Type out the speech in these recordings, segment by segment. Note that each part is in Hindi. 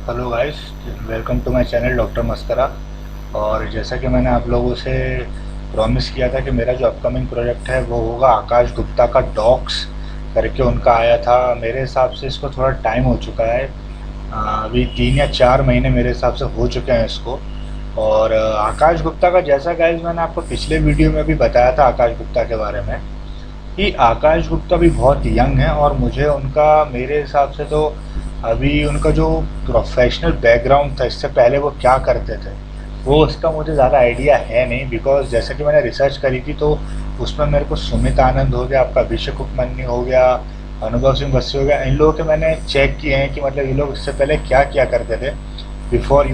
Hello guys, welcome to my channel doctor Maskara. और जैसा कि मैंने आप लोगों से प्रॉमिस किया था कि मेरा जो अपकमिंग प्रोजेक्ट है वो होगा आकाश गुप्ता का डॉक्स करके उनका आया था। मेरे हिसाब से इसको थोड़ा टाइम हो चुका है। अभी 3 या 4 महीने मेरे हिसाब से हो चुके हैं इसको। और आकाश गुप्ता का जैसा गाइस मैंने आपको पिछले वीडियो में भी बताया था आकाश गुप्ता के बारे में कि आकाश गुप्ता भी बहुत यंग है। और मुझे उनका मेरे हिसाब से तो अभी उनका जो प्रोफेशनल बैकग्राउंड था, इससे पहले वो क्या करते थे वो उसका मुझे ज़्यादा आइडिया है नहीं। बिकॉज जैसे कि मैंने रिसर्च करी थी तो उसमें मेरे को सुमित आनंद हो गया, आपका अभिषेक उपमन्यु हो गया, अनुभव सिंह बस्सी हो गया, इन लोगों के मैंने चेक किए हैं कि मतलब ये लोग इससे पहले क्या क्या करते थे। बिफोर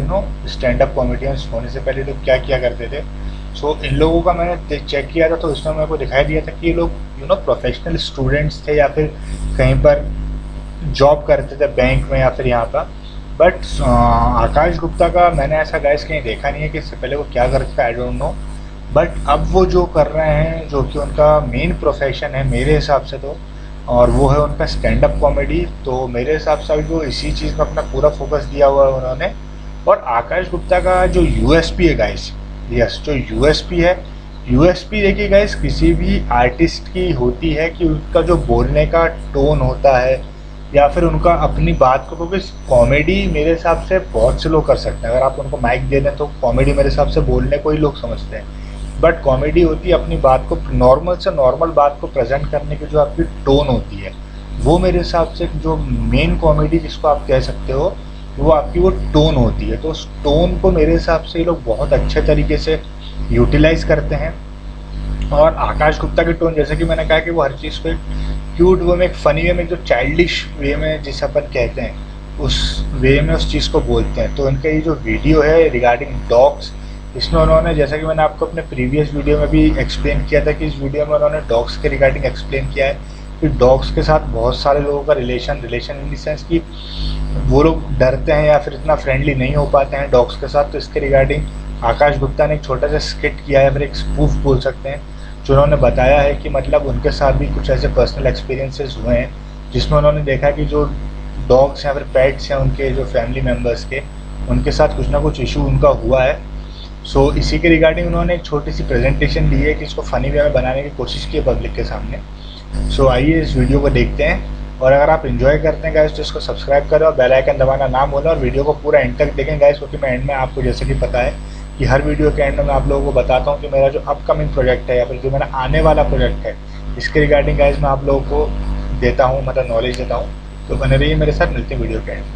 स्टैंड अप कॉमेडियंस होने से पहले लोग क्या किया करते थे। सो इन लोगों का मैंने चेक किया था तो इसमें मेरे को दिखाई दिया था कि ये लोग प्रोफेशनल स्टूडेंट्स थे या फिर कहीं पर जॉब करते थे बैंक में या फिर यहाँ पर। बट आकाश गुप्ता का मैंने ऐसा गाइस कहीं देखा नहीं है कि इससे पहले वो क्या करते थे, आई डोंट नो। बट अब वो जो कर रहे हैं, जो कि उनका मेन प्रोफेशन है मेरे हिसाब से तो, और वो है उनका स्टैंड अप कॉमेडी। तो मेरे हिसाब से अभी वो इसी चीज़ में अपना पूरा फोकस दिया हुआ है उन्होंने। और आकाश गुप्ता का जो यूएसपी है गाइस, यस, जो यूएसपी है, यूएसपी देखिए गाइस किसी भी आर्टिस्ट की होती है कि उनका जो बोलने का टोन होता है या फिर उनका अपनी बात को, क्योंकि कॉमेडी मेरे हिसाब से बहुत से लोग कर सकते हैं। अगर आप उनको माइक दे दें तो कॉमेडी मेरे हिसाब से बोलने को ही लोग समझते हैं। बट कॉमेडी होती है अपनी बात को, नॉर्मल से नॉर्मल बात को प्रेजेंट करने की जो आपकी टोन होती है, वो मेरे हिसाब से जो मेन कॉमेडी जिसको आप कह सकते हो वो आपकी वो टोन होती है। तो उस टोन को मेरे हिसाब से ये लोग बहुत अच्छे तरीके से यूटिलाइज करते हैं। और आकाश गुप्ता की टोन, जैसे कि मैंने कहा कि वो हर चीज़ को एक क्यूट वे में, एक फ़नी वे में, जो चाइल्डिश वे में जिसे अपन कहते हैं उस वे में उस चीज़ को बोलते हैं। तो इनका ये जो वीडियो है रिगार्डिंग डॉग्स, इसमें उन्होंने, जैसा कि मैंने आपको अपने प्रीवियस वीडियो में भी एक्सप्लेन किया था कि इस वीडियो में उन्होंने डॉग्स के रिगार्डिंग एक्सप्लेन किया है कि डॉग्स के साथ बहुत सारे लोगों का रिलेशन इन द सेंस कि वो लोग डरते हैं या फिर इतना फ्रेंडली नहीं हो पाते हैं डॉग्स के साथ। तो इसके रिगार्डिंग आकाश गुप्ता ने एक छोटा सा स्किट किया है, फिर एक स्पूफ बोल सकते हैं, जो उन्होंने बताया है कि मतलब उनके साथ भी कुछ ऐसे पर्सनल एक्सपीरियंसेस हुए हैं जिसमें उन्होंने देखा कि जो डॉग्स या फिर पेट्स हैं उनके जो फैमिली मेम्बर्स के, उनके साथ कुछ ना कुछ इशू उनका हुआ है। सो इसी के रिगार्डिंग उन्होंने एक छोटी सी प्रेजेंटेशन दी है कि इसको फ़नी वे में बनाने की कोशिश की है पब्लिक के सामने। सो आइए इस वीडियो को देखते हैं। और अगर आप इन्जॉय करते हैं गाइस तो इसको सब्सक्राइब करें और बेल आइकन दबाना ना भूलें, और वीडियो को पूरा एंड तक देखें गाइस, क्योंकि मैं एंड में आपको जैसे कि पता है कि हर वीडियो के एंड में मैं आप लोगों को बताता हूँ कि मेरा जो अपकमिंग प्रोजेक्ट है या फिर जो मेरा आने वाला प्रोजेक्ट है, इसके रिगार्डिंग गाइस मैं आप लोगों को देता हूँ, मतलब नॉलेज देता हूँ। तो बने रहिए मेरे साथ, मिलते हैं वीडियो के एंड में।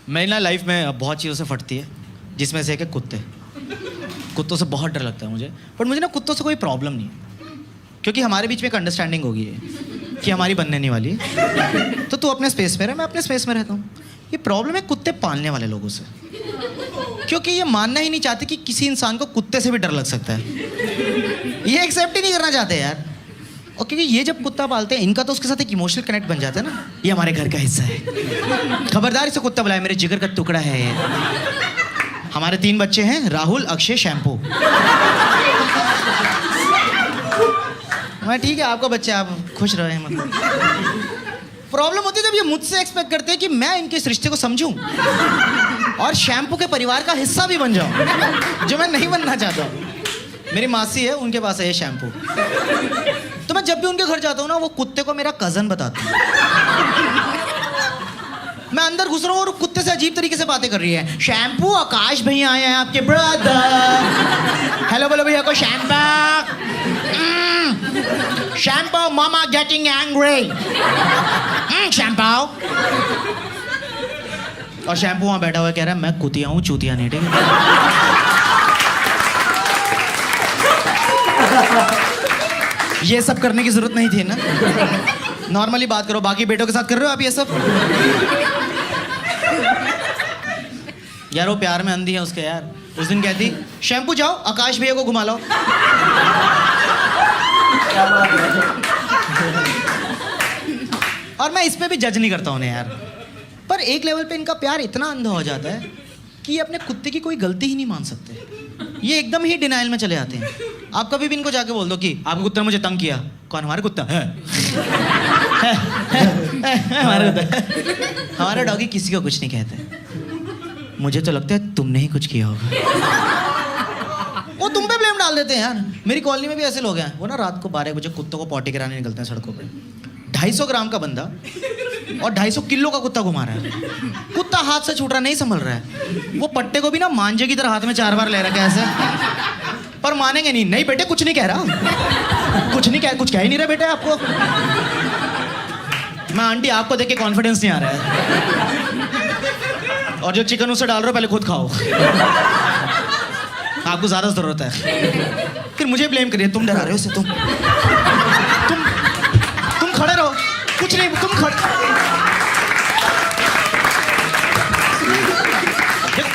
मेरी ना लाइफ में बहुत चीज़ों से फटती है, जिसमें से एक है कुत्ते। कुत्तों से बहुत डर लगता है मुझे, बट मुझे ना कुत्तों से कोई प्रॉब्लम नहीं है, क्योंकि हमारे बीच में एक अंडरस्टैंडिंग होगी है कि हमारी बनने नहीं वाली है। तो तू अपने स्पेस में रह, मैं अपने स्पेस में रहता हूँ। ये प्रॉब्लम है कुत्ते पालने वाले लोगों से, क्योंकि ये मानना ही नहीं चाहते कि किसी इंसान को कुत्ते से भी डर लग सकता है। ये एक्सेप्ट ही नहीं करना चाहते यार। और क्योंकि ये जब कुत्ता पालते हैं, इनका तो उसके साथ एक इमोशनल कनेक्ट बन जाता है ना, ये हमारे घर का हिस्सा है, खबरदार इसे कुत्ता बुलाए, मेरे जिगर का टुकड़ा है ये। हमारे 3 बच्चे हैं, राहुल, अक्षय, शैम्पू। मैं ठीक है, आपका बच्चा, आप खुश रहे, मतलब प्रॉब्लम होती है जब ये मुझसे एक्सपेक्ट करते हैं कि मैं इनके इस रिश्ते को समझूं और शैम्पू के परिवार का हिस्सा भी बन जाऊं, जो मैं नहीं बनना चाहता हूं। मेरी मासी है, उनके पास है ये शैम्पू। तो मैं जब भी उनके घर जाता हूँ ना, वो कुत्ते को मेरा कजन बताती है। मैं अंदर घुस रहा हूँ और कुत्ते से अजीब तरीके से बातें कर रही है। शैम्पू, आकाश भैया आए हैं आपके ब्रदर। हेलो बोलो भैया को, शैम्पू। शैम्पू, मामा गेटिंग एंग्री। शैम्पू। और शैम्पू वहाँ बैठा हुआ कह रहा है मैं कुतिया हूँ, चूतिया नहीं, ठीक है। ये सब करने की जरूरत नहीं थी ना, नॉर्मली बात करो। बाकी बेटों के साथ कर रहे हो आप ये सब? यार वो प्यार में अंधी है उसके यार। उस दिन कहती शैम्पू जाओ आकाश भैया को घुमा लो। और मैं इस पे भी जज नहीं करता उन्हें यार, पर एक लेवल पे इनका प्यार इतना अंधा हो जाता है कि ये अपने कुत्ते की कोई गलती ही नहीं मान सकते। ये एकदम ही डिनाइल में चले जाते हैं। आप कभी भी इनको जाके बोल दो कि आपके कुत्ते ने मुझे तंग किया। कौन? हमारे कुत्ता है, हमारा कुत्ता। हमारे डॉगी किसी को कुछ नहीं कहते। मुझे तो लगता है तुमने ही कुछ किया होगा। वो तुम पे ब्लेम डाल देते हैं यार। मेरी कॉलोनी में भी ऐसे लोग हैं, वो ना रात को 12 बजे कुत्तों को पॉटी कराने निकलते हैं सड़कों पे। 250 ग्राम का बंदा और 250 किलो का कुत्ता घुमा रहा है। कुत्ता हाथ से छूट रहा, नहीं संभल रहा है। वो पट्टे को भी ना मांझे की तरह हाथ में 4 बार ले रखा है ऐसे। पर मानेंगे नहीं। नहीं बेटे कुछ नहीं कह रहा, कुछ नहीं कह, कुछ कह ही नहीं रहा बेटे आपको। मैं आंटी आपको देख के कॉन्फिडेंस नहीं आ रहा है। और जो चिकन उसे डाल रहे हो पहले खुद खाओ, आपको ज्यादा जरूरत है। फिर मुझे ब्लेम करिए, तुम डरा रहे हो उसे। तुम खड़े रहो, कुछ नहीं, तुम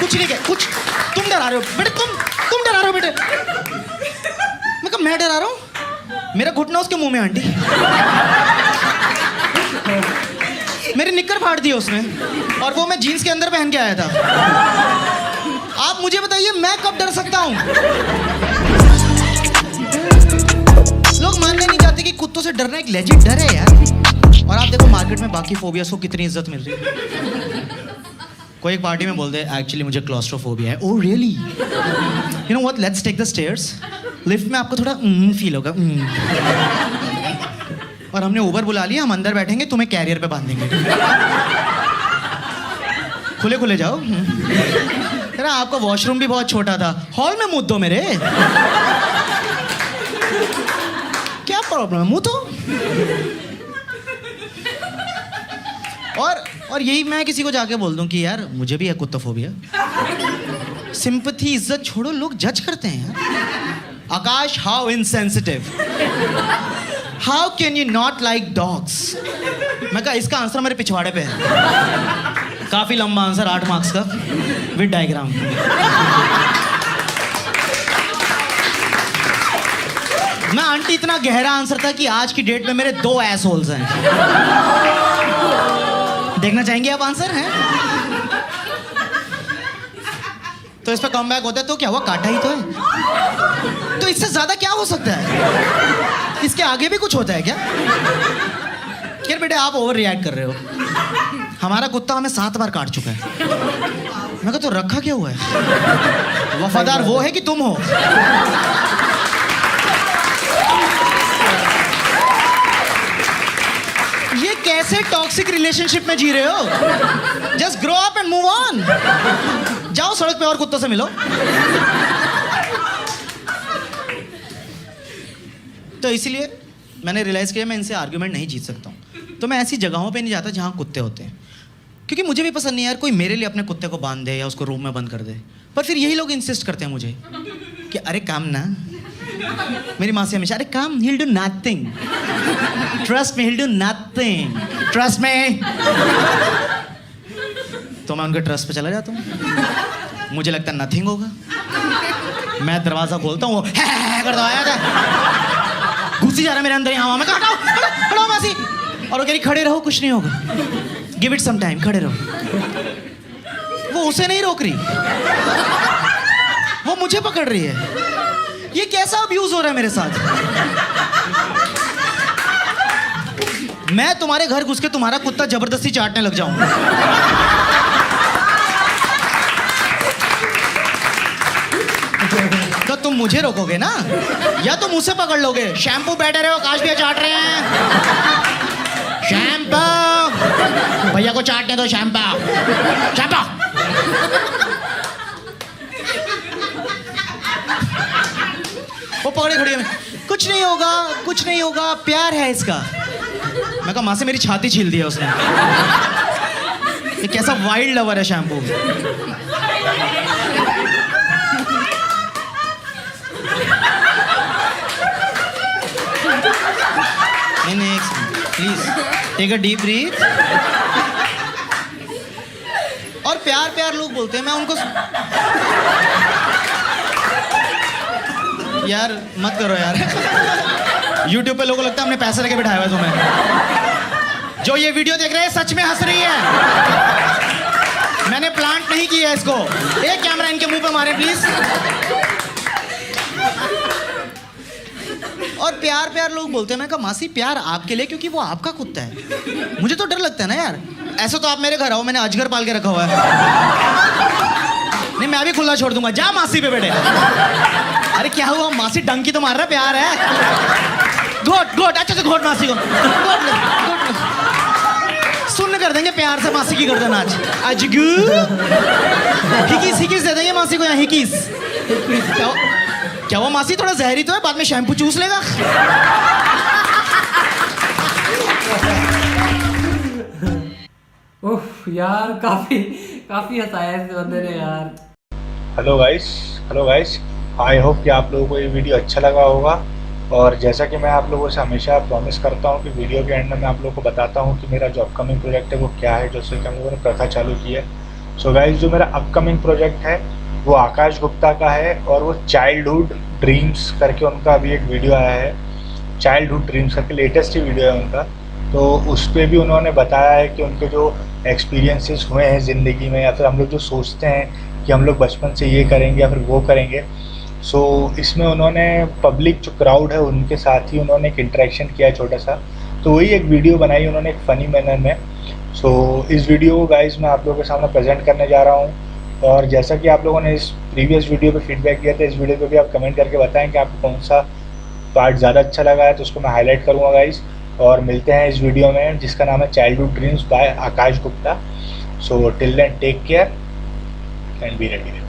कुछ नहीं कह, कुछ तुम डरा रहे हो बेटे, तुम डरा रहे हो बेटे। मैं डरा रहा हूँ? मेरा घुटना उसके मुंह में आंटी। मेरी निक्कर फाड़ दी उसने, और वो मैं जीन्स के अंदर पहन के आया था। आप मुझे बताइए मैं कब डर सकता हूँ? लोग मानने नहीं चाहते कि कुत्तों से डरना एक लेजिट डर है यार। और आप देखो मार्केट में बाकी फोबियास को कितनी इज्जत मिल रही है। कोई एक पार्टी में बोल दे एक्चुअली मुझे क्लॉस्ट्रोफोबिया है। Oh really? You know what, let's take the stairs. Lift में आपको थोड़ा फील होगा। और हमने ऊबर बुला लिया, हम अंदर बैठेंगे, तुम्हें कैरियर पे बांधेंगे। खुले खुले जाओ। तेरा आपका वॉशरूम भी बहुत छोटा था, हॉल में मुद्दो मेरे। क्या प्रॉब्लम है, मुंह तो। और यही मैं किसी को जाके बोल दूं कि यार मुझे भी है कुत्तोफोबिया। सिंपैथी, इज्जत छोड़ो, लोग जज करते हैं यार। Akash, how insensitive, how can you not like dogs? मैं कहा इसका आंसर मेरे पिछवाड़े पे है। काफी लंबा आंसर, 8 मार्क्स का विद डायग्राम। मैं आंटी इतना गहरा आंसर था कि आज की डेट में मेरे 2 एस होल्स हैं। देखना चाहेंगे आप आंसर है? तो इस पर कम बैक होता है तो क्या हुआ, काटा ही तो है। तो इससे ज्यादा क्या हो सकता है? इसके आगे भी कुछ होता है क्या? यार बेटे आप ओवर रिएक्ट कर रहे हो। हमारा कुत्ता हमें 7 बार काट चुका है। मैं कहा तो रखा क्या हुआ है? वफादार वो है कि तुम हो? ये कैसे टॉक्सिक रिलेशनशिप में जी रहे हो? Just grow up and move on. जाओ सड़क पे और कुत्तों से मिलो। तो इसीलिए मैंने रियलाइज किया मैं इनसे आर्ग्यूमेंट नहीं जीत सकता हूँ। तो मैं ऐसी जगहों पे नहीं जाता जहाँ कुत्ते होते हैं, क्योंकि मुझे भी पसंद नहीं यार कोई मेरे लिए अपने कुत्ते को बांध दे या उसको रूम में बंद कर दे। पर फिर यही लोग इंसिस्ट करते हैं मुझे कि अरे काम ना। मेरी माँ से हमेशा अरे काम, he'll do nothing, trust me, he'll do nothing, trust me। तो मैं उनके ट्रस्ट पे चला जाता हूँ। मुझे लगता है नथिंग होगा। मैं दरवाजा खोलता हूँ, वो कर दो आया था, घुसी जा रहा है मेरे अंदर। यहाँ मैं हटाओ हटाओ मासी, और वो कह रही खड़े रहो कुछ नहीं होगा, गिव इट सम टाइम, खड़े रहो। वो उसे नहीं रोक रही, वो मुझे पकड़ रही है। ये कैसा अब्यूज हो रहा है मेरे साथ? मैं तुम्हारे घर घुस के तुम्हारा कुत्ता जबरदस्ती चाटने लग जाऊं। तो तुम मुझे रोकोगे ना, या तुम उसे पकड़ लोगे? शैम्पू बैठे रहे हो, काश भैया चाट रहे हैं। शैम्पू भैया को चाटने दो, शैम्पू शैम्पू। वो पकड़े खड़ी है, कुछ नहीं होगा कुछ नहीं होगा, प्यार है इसका। मैं कहा माँ से मेरी छाती छील दी है उसने। ये कैसा वाइल्ड लवर है शैम्पू। नहीं please take a deep breath. और प्यार प्यार लोग बोलते हैं, मैं उनको यार मत करो यार। YouTube पे लोगों को लगता है हमने पैसे लेके बिठाया हुआ है तुम्हें। जो ये वीडियो देख रहे हैं सच में हंस रही है। मैंने प्लांट नहीं किया है इसको। एक कैमरा इनके मुंह पे मारे प्लीज। और प्यार प्यार लोग बोलते हैं। मैं कहा मासी प्यार आपके लिए क्योंकि वो आपका कुत्ता है। मुझे तो डर लगता है ना यार। ऐसा तो आप मेरे घर आओ, मैंने अजगर पाल के रखा हुआ है। नहीं मैं भी खुला छोड़ दूंगा। जा मासी पे बेटे। अरे क्या हुआ मासी डंकी तो मार रहा, प्यार है। घोट घोट अच्छे से घोट मासी को। घोट ले, घोट ले। सुन कर देंगे प्यार से मासी की गर्दन आज। अजगू हिकीस हिकीस दे देंगे मासी को यहाँ हिकीस। क्या वो मासी थोड़ा जहरी तो है, बाद में शैम्पू चूस लेगा। उफ यार काफी काफी हंसाया इस बंदे ने यार। हेलो गाइस, आई होप कि आप लोगों को ये वीडियो अच्छा लगा होगा। और जैसा कि मैं आप लोगों से हमेशा प्रॉमिस करता हूँ कि वीडियो के एंड में मैं आप लोगों को बताता हूँ कि मेरा जो अपकमिंग प्रोजेक्ट है वो क्या है, जैसे कि हम लोगों ने प्रथा चालू की है। सो गाइस, जो मेरा अपकमिंग प्रोजेक्ट है वो आकाश गुप्ता का है और वो चाइल्डहुड ड्रीम्स करके उनका अभी एक वीडियो आया है। चाइल्डहुड ड्रीम्स करके लेटेस्ट ही वीडियो है उनका। तो उस पर भी उन्होंने बताया है कि उनके जो एक्सपीरियंसेस हुए हैं ज़िंदगी में, या फिर हम लोग जो सोचते हैं कि हम लोग बचपन से ये करेंगे या फिर वो करेंगे। सो इसमें उन्होंने पब्लिक जो क्राउड है उनके साथ ही उन्होंने एक इंटरेक्शन किया है छोटा सा। तो वही एक वीडियो बनाई उन्होंने एक फ़नी मैनर में। सो इस वीडियो को गाइस मैं आप लोगों के सामने प्रेजेंट करने जा रहा हूँ। और जैसा कि आप लोगों ने इस प्रीवियस वीडियो पे फीडबैक दिया था, इस वीडियो पे भी आप कमेंट करके बताएं कि आपको कौन सा पार्ट ज़्यादा अच्छा लगा है, तो उसको मैं हाईलाइट करूँगा गाइस। और मिलते हैं इस वीडियो में जिसका नाम है childhood dreams by Akash Gupta. So till then take care and be ready.